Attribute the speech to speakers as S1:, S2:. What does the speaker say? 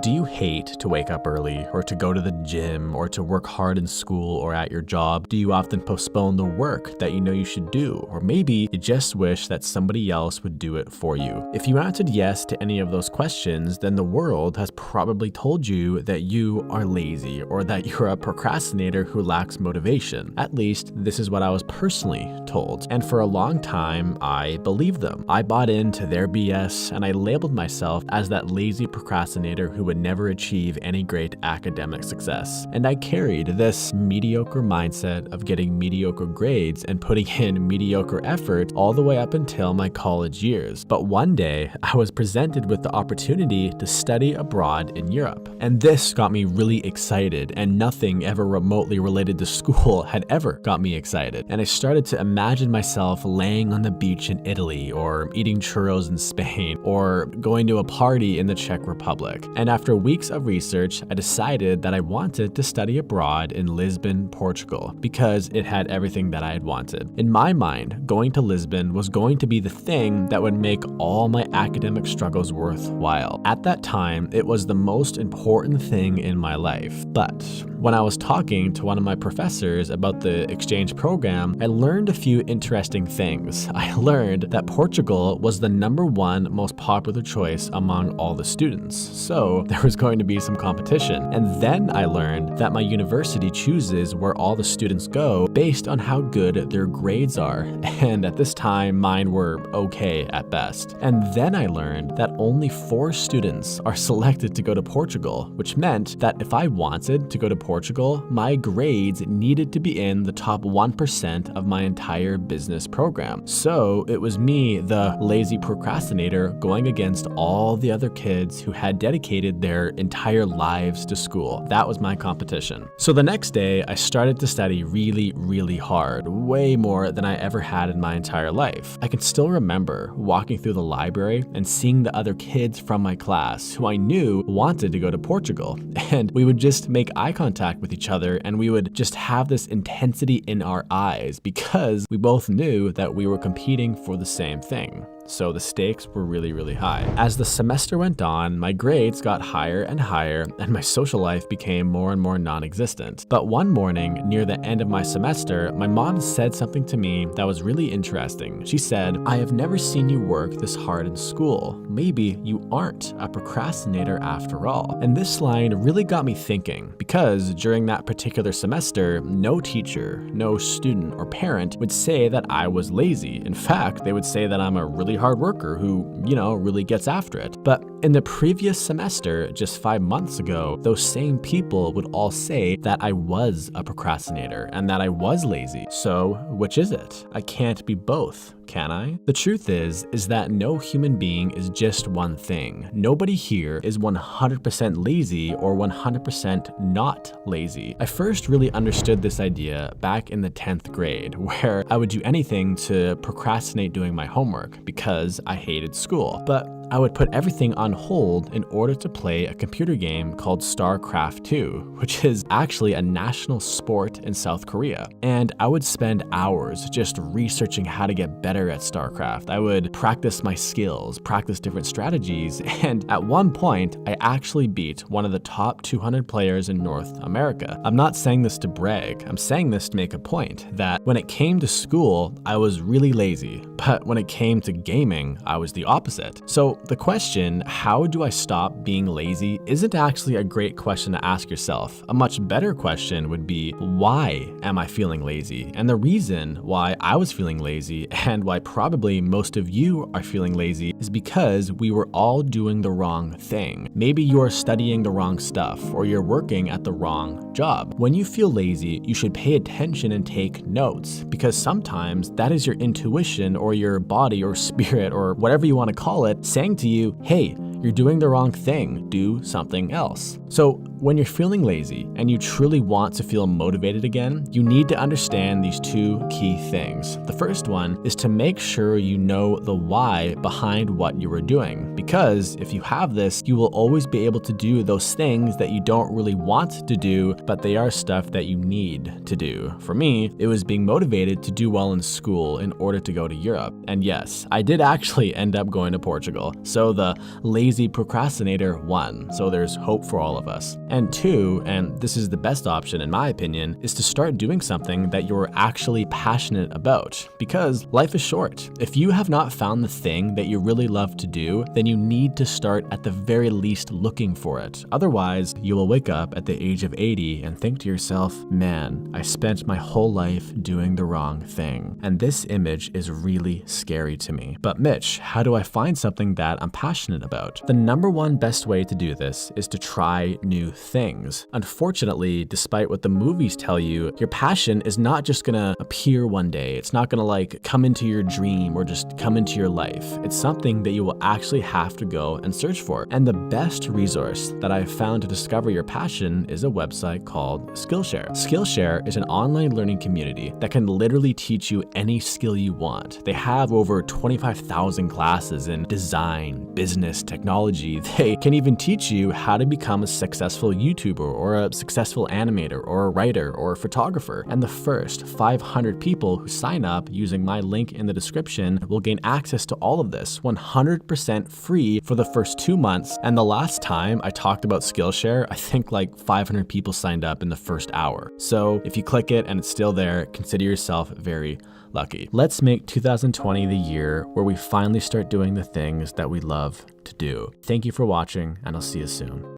S1: Do you hate to wake up early or to go to the gym or to work hard in school or at your job? Do you often postpone the work that you know you should do? Or maybe you just wish that somebody else would do it for you? If you answered yes to any of those questions, then the world has probably told you that you are lazy or that you're a procrastinator who lacks motivation. At least this is what I was personally told. And for a long time, I believed them. I bought into their BS and I labeled myself as that lazy procrastinator who would never achieve any great academic success. And I carried this mediocre mindset of getting mediocre grades and putting in mediocre effort all the way up until my college years. But one day, I was presented with the opportunity to study abroad in Europe. And this got me really excited, and nothing ever remotely related to school had ever got me excited. And I started to imagine myself laying on the beach in Italy, or eating churros in Spain, or going to a party in the Czech Republic. And after weeks of research, I decided that I wanted to study abroad in Lisbon, Portugal, because it had everything that I had wanted. In my mind, going to Lisbon was going to be the thing that would make all my academic struggles worthwhile. At that time, it was the most important thing in my life. But when I was talking to one of my professors about the exchange program, I learned a few interesting things. I learned that Portugal was the #1 most popular choice among all the students. So there was going to be some competition. And then I learned that my university chooses where all the students go based on how good their grades are. And at this time, mine were okay at best. And then I learned that only 4 students are selected to go to Portugal, which meant that if I wanted to go to Portugal, my grades needed to be in the top 1% of my entire business program. So it was me, the lazy procrastinator, going against all the other kids who had dedicated their entire lives to school. That was my competition. So the next day, I started to study really hard, way more than I ever had in my entire life. I can still remember walking through the library and seeing the other kids from my class who I knew wanted to go to Portugal. And we would just make eye contact with each other and we would just have this intensity in our eyes because we both knew that we were competing for the same thing. So the stakes were really high. As the semester went on, my grades got higher and higher, and my social life became more and more non-existent. But one morning, near the end of my semester, my mom said something to me that was really interesting. She said, "I have never seen you work this hard in school. Maybe you aren't a procrastinator after all." And this line really got me thinking, because during that particular semester, no teacher, no student or parent would say that I was lazy. In fact, they would say that I'm a really hard worker who, really gets after it. But in the previous semester, just 5 months ago, those same people would all say that I was a procrastinator and that I was lazy. So which is it? I can't be both, can I? The truth is that no human being is just one thing. Nobody here is 100% lazy or 100% not lazy. I first really understood this idea back in the 10th grade, where I would do anything to procrastinate doing my homework because I hated school. But I would put everything on hold in order to play a computer game called StarCraft 2, which is actually a national sport in South Korea. And I would spend hours just researching how to get better at StarCraft. I would practice my skills, practice different strategies, and at one point, I actually beat one of the top 200 players in North America. I'm not saying this to brag, I'm saying this to make a point that when it came to school, I was really lazy, but when it came to gaming, I was the opposite. So the question, how do I stop being lazy, isn't actually a great question to ask yourself. A much better question would be, why am I feeling lazy? And the reason why I was feeling lazy, and why probably most of you are feeling lazy, is because we were all doing the wrong thing. Maybe you're studying the wrong stuff, or you're working at the wrong job. When you feel lazy, you should pay attention and take notes, because sometimes that is your intuition or your body or spirit or whatever you want to call it saying to you, hey, you're doing the wrong thing, do something else. So When you're feeling lazy and you truly want to feel motivated again, you need to understand these two key things. The first one is to make sure you know the why behind what you are doing, because if you have this, you will always be able to do those things that you don't really want to do, but they are stuff that you need to do. For me, it was being motivated to do well in school in order to go to Europe. And yes, I did actually end up going to Portugal. So the lazy procrastinator won. So there's hope for all of us. And two, and this is the best option in my opinion, is to start doing something that you're actually passionate about, because life is short. If you have not found the thing that you really love to do, then you need to start at the very least looking for it. Otherwise, you will wake up at the age of 80 and think to yourself, man, I spent my whole life doing the wrong thing. And this image is really scary to me. But Mitch, how do I find something that I'm passionate about? The number one best way to do this is to try new things. Unfortunately, despite what the movies tell you, your passion is not just gonna appear one day. It's not gonna like come into your dream or just come into your life. It's something that you will actually have to go and search for. And the best resource that I've found to discover your passion is a website called Skillshare. Skillshare is an online learning community that can literally teach you any skill you want. They have over 25,000 classes in design, business, technology. They can even teach you how to become a successful YouTuber or a successful animator or a writer or a photographer. And the first 500 people who sign up using my link in the description will gain access to all of this 100% free for the first 2 months. And the last time I talked about Skillshare, I think like 500 people signed up in the first hour. So if you click it and it's still there, consider yourself very lucky. Let's make 2020 the year where we finally start doing the things that we love to do. Thank you for watching, and I'll see you soon.